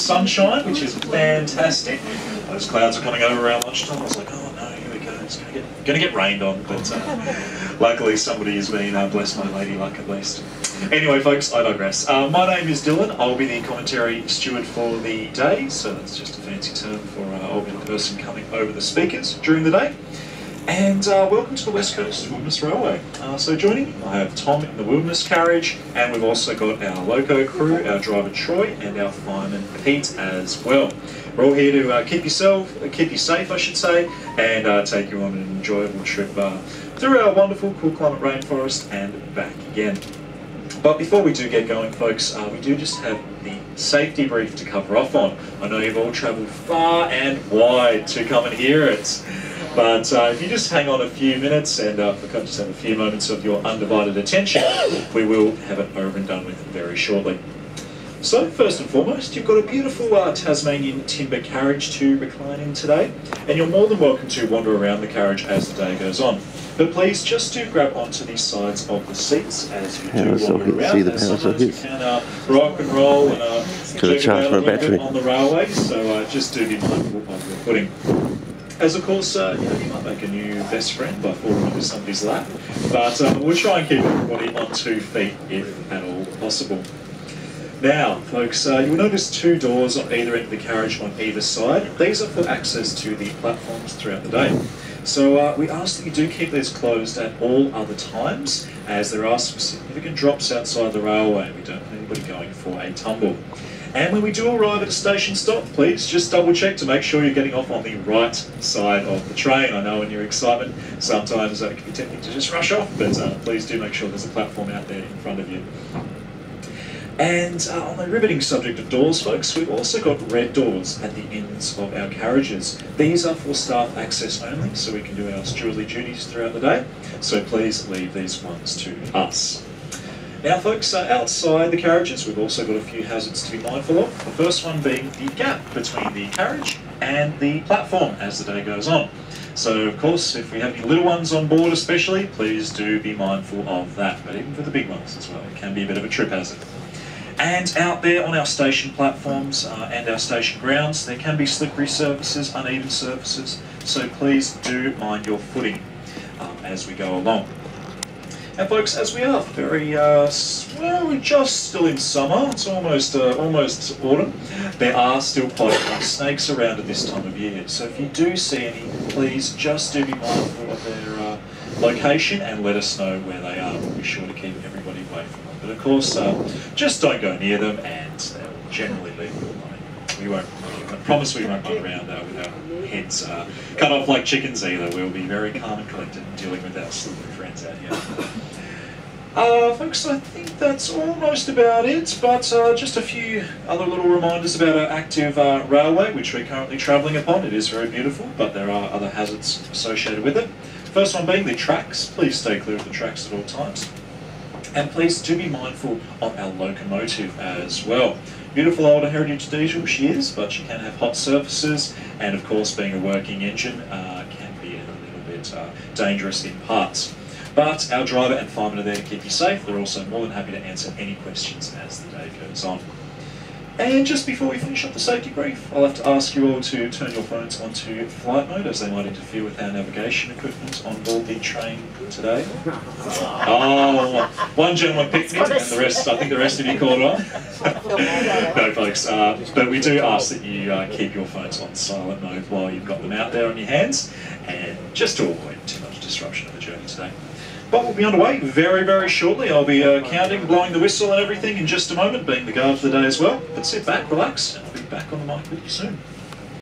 sunshine, which is fantastic. Those clouds are coming over around lunchtime. I was like, oh no, here we go. It's going to get rained on, but luckily somebody has been blessed by lady luck at least. Anyway, folks, I digress. My name is Dylan. I'll be the commentary steward for the day, so that's just a fancy term for I'll be the person coming over the speakers during the day. And welcome to the West Coast Wilderness Railway. So joining me, I have Tom in the Wilderness Carriage, and we've also got our loco crew, our driver Troy, and our fireman Pete as well. We're all here to keep you safe, I should say, and take you on an enjoyable trip through our wonderful cool climate rainforest and back again. But before we do get going, folks, we do just have the safety brief to cover off on. I know you've all travelled far and wide to come and hear it. But if you just hang on a few minutes and if we can just have a few moments of your undivided attention, we will have it over and done with very shortly. So first and foremost, you've got a beautiful Tasmanian timber carriage to recline in today, and you're more than welcome to wander around the carriage as the day goes on. But please just do grab onto the sides of the seats as you do wander around. As sometimes we can rock and roll and charge for a battery on the railway, so just do be mindful of your footing. As of course, you might make a new best friend by falling into somebody's lap, but we'll try and keep everybody on 2 feet if at all possible. Now, folks, you'll notice 2 doors on either end of the carriage on either side. These are for access to the platforms throughout the day. So we ask that you do keep these closed at all other times, as there are some significant drops outside the railway. We don't want anybody going for a tumble. And when we do arrive at a station stop, please just double check to make sure you're getting off on the right side of the train. I know in your excitement, sometimes it can be tempting to just rush off, but please do make sure there's a platform out there in front of you. And on the riveting subject of doors, folks, we've also got red doors at the ends of our carriages. These are for staff access only, so we can do our stewardly duties throughout the day. So please leave these ones to us. Now folks, outside the carriages we've also got a few hazards to be mindful of. The first one being the gap between the carriage and the platform as the day goes on. So of course, if we have any little ones on board especially, please do be mindful of that, but even for the big ones as well, it can be a bit of a trip hazard. And out there on our station platforms and our station grounds, there can be slippery surfaces, uneven surfaces, so please do mind your footing as we go along. And folks, as we are very, well, we're just still in summer, it's almost autumn, there are still quite enough snakes around at this time of year. So if you do see any, please just do be mindful of their location and let us know where they are. We'll be sure to keep everybody away from them. But of course, just don't go near them, and they'll generally leave you alone. We won't, I promise we won't run around with our heads cut off like chickens either. We'll be very calm and collected dealing with our slippery friends out here. Folks, I think that's almost about it, but just a few other little reminders about our active railway, which we're currently travelling upon. It is very beautiful, but there are other hazards associated with it. First one being the tracks. Please stay clear of the tracks at all times. And please do be mindful of our locomotive as well. Beautiful older heritage diesel she is, but she can have hot surfaces, and of course being a working engine can be a little bit dangerous in parts. But our driver and fireman are there to keep you safe. They're also more than happy to answer any questions as the day goes on. And just before we finish up the safety brief, I'll have to ask you all to turn your phones onto flight mode, as they might interfere with our navigation equipment on board the train today. Oh, one gentleman picked me, and the rest, I think the rest of you caught on. No, folks, but we do ask that you keep your phones on silent mode while you've got them out there on your hands, and just to avoid too much disruption of the journey today. But we'll be underway very, very shortly. I'll be counting, blowing the whistle and everything in just a moment, being the guard for the day as well. But sit back, relax, and I'll be back on the mic with you soon.